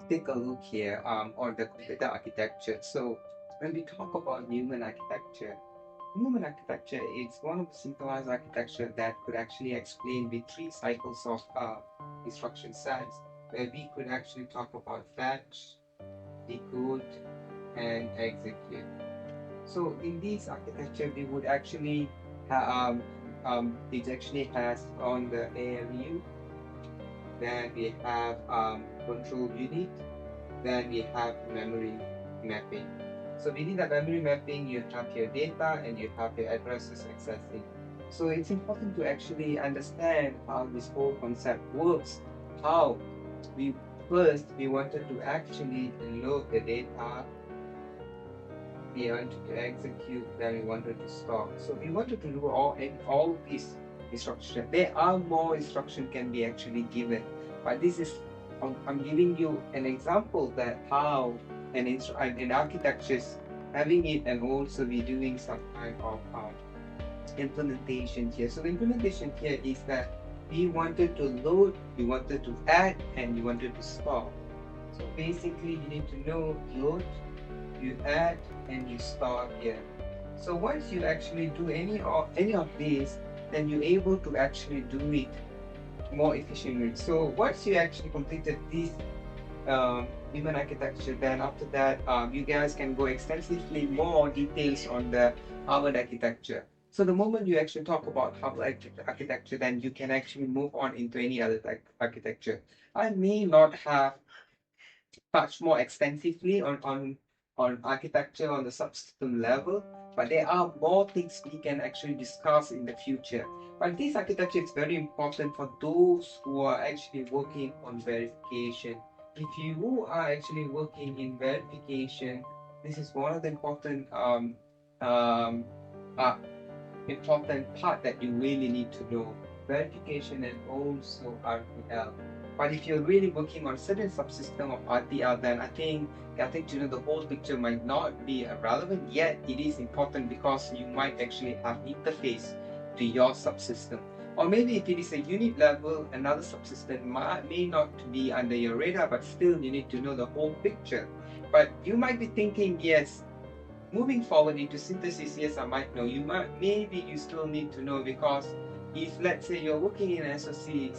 take a look here on the computer architecture. So when we talk about Neumann architecture is one of the centralized architecture that could actually explain with three cycles of instruction sets, where we could actually talk about fetch, decode, and execute. So in this architecture, we would actually it actually has on the ALU, then we have control unit, then we have memory mapping. So within the memory mapping, you have your data and you have your addresses accessing. So it's important to actually understand how this whole concept works. How we we wanted to actually load the data, we wanted to execute, then we wanted to store. So we wanted to do all these instructions. There are more instruction can be actually given, but this is I'm giving you an example that how an architecture is having it, and also we doing some kind of implementation here. So the implementation here is that we wanted to load, we wanted to add, and we wanted to store. So basically, you need to know load, you add, and you store here. So once you actually do any of these, then you're able to actually do it more efficiently. So once you actually completed this human architecture, then after that you guys can go extensively more details on the Harvard architecture. So the moment you actually talk about Harvard architecture, then you can actually move on into any other architecture. I may not have touched more extensively on architecture on the subsystem level, but there are more things we can actually discuss in the future. But this architecture is very important for those who are actually working on verification. If you are actually working in verification, this is one of the um, uh, important part that you really need to know. Verification and also RTL. But if you're really working on certain subsystem of RTL, then I think getting to know the whole picture might not be relevant, yet it is important because you might actually have interface to your subsystem. Or maybe if it is a unit level, another subsystem may not be under your radar, but still you need to know the whole picture. But you might be thinking, yes, moving forward into synthesis, yes, I might know. Maybe you still need to know, because if let's say you're working in SOC,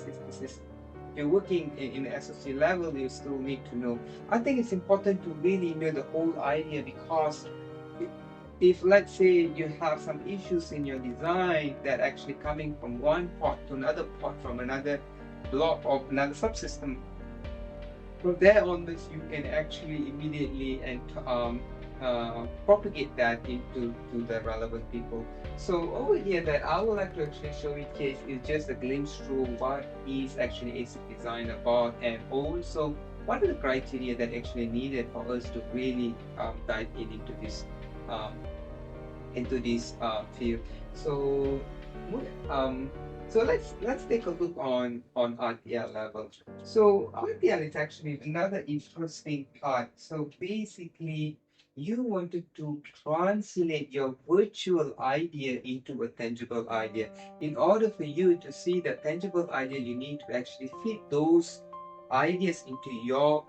you're working in SOC level, you still need to know. I think it's important to really know the whole idea, because if let's say you have some issues in your design that actually coming from one port to another port from another block of another subsystem, from there onwards, you can actually immediately and propagate that into the relevant people. So over here, that I would like to actually show you case is just a glimpse through what is actually ASIC design about, and also what are the criteria that actually needed for us to really dive um, into this field. So um, so let's take a look on RTL level. So RTL is actually another interesting part. So basically, you wanted to translate your virtual idea into a tangible idea. In order for you to see the tangible idea, you need to actually fit those ideas into your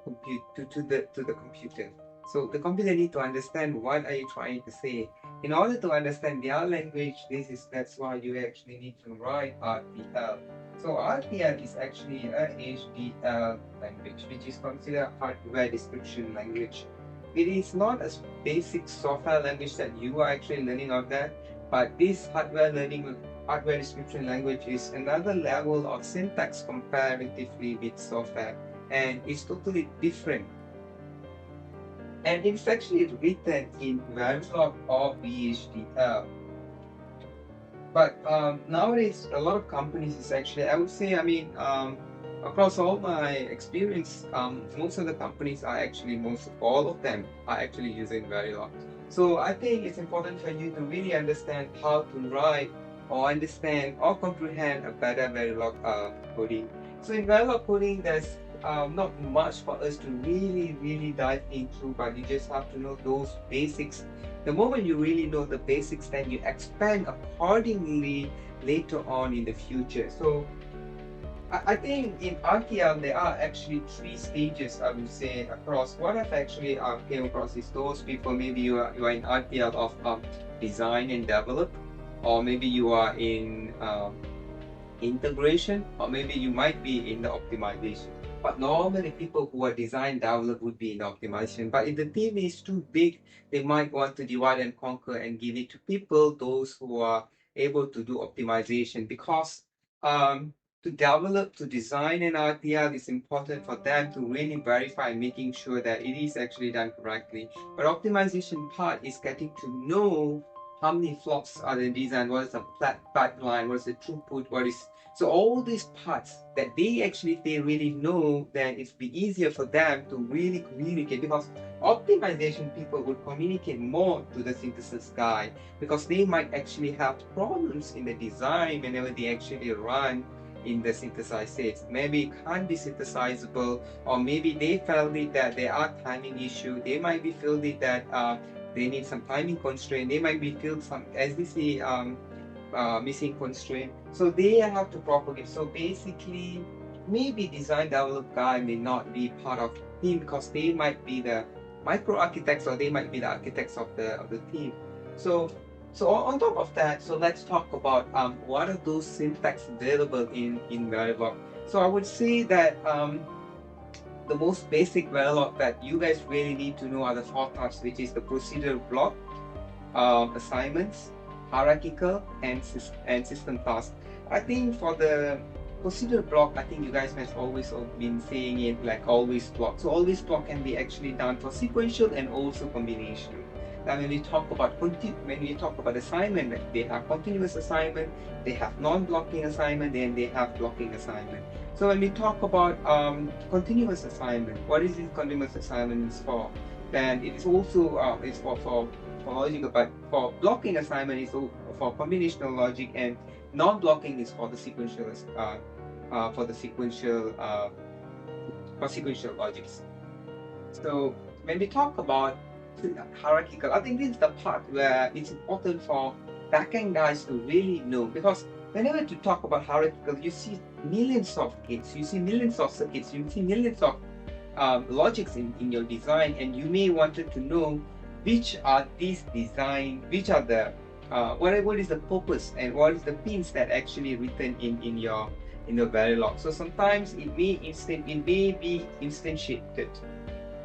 to the computer. So the computer need to understand what are you trying to say. In order to understand their language, that's why you actually need to write RTL. So RTL is actually a HDL language, which is considered hardware description language. It is not a basic software language that you are actually learning out there, but this hardware description language is another level of syntax comparatively with software, and it's totally different, and it's actually written in Verilog or VHDL. But nowadays, a lot of companies is actually, I would say, across all my experience, most of the companies are actually, most all of them are actually using Verilog. So I think it's important for you to really understand how to write or understand or comprehend a better Verilog coding. So in Verilog coding, there's not much for us to really dive into, but you just have to know those basics. The moment you really know the basics, then you expand accordingly later on in the future. So I think in RTL there are actually three stages, I would say, across. What I've actually came across is those people, maybe you are in RTL of design and develop, or maybe you are in integration, or maybe you might be in the optimization. But normally people who are design develop would be in optimization. But if the team is too big, they might want to divide and conquer and give it to people, those who are able to do optimization, because to develop, to design an RTL is important for them to really verify, making sure that it is actually done correctly. But optimization part is getting to know how many flops are the design, what is the pipeline, what is the throughput, what is, so all these parts that they actually, if they really know, then it's be easier for them to really communicate, because optimization people would communicate more to the synthesis guy, because they might actually have problems in the design whenever they actually run in the synthesized states. Maybe it can't be synthesizable, or maybe they felt it that there are timing issue. They might be feel it that they need some timing constraint. They might be feel some, as we see, missing constraint. So they have to propagate. So basically, maybe design develop guy may not be part of team, because they might be the micro architects, or they might be the architects of the team. So on top of that, so let's talk about what are those syntax available in Verilog. So I would say that the most basic Verilog that you guys really need to know are the four types, which is the procedural block, assignments, hierarchical, and system tasks. I think for the procedural block, I think you guys have always been saying it like always block. So always block can be actually done for sequential and also combinational. Now when we talk about assignment, like they have continuous assignment, they have non-blocking assignment, and they have blocking assignment. So when we talk about continuous assignment, what is this continuous assignment is for? Then it is also it's for logical, but for blocking assignment is for combinational logic, and non-blocking is for the sequential for the sequential for sequential logics. So when we talk about hierarchical, I think this is the part where it's important for backend guys to really know, because whenever you talk about hierarchical, you see millions of gates, you see millions of circuits, you see millions of logics in your design, and you may wanted to know which are these design, which are the what is the purpose, and what is the pins that actually written in your Verilog. So sometimes it may be instantiated,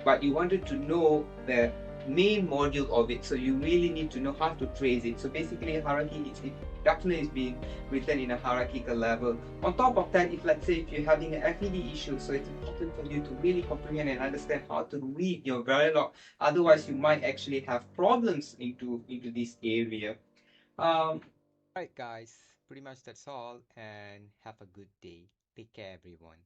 but you wanted to know the main module of it, so you really need to know how to trace it. So basically hierarchy it definitely is being written in a hierarchical level. On top of that, if let's say if you're having an FED issue, so it's important for you to really comprehend and understand how to read your Verilog. Otherwise you might actually have problems into this area. Alright guys, pretty much that's all, and have a good day. Take care everyone.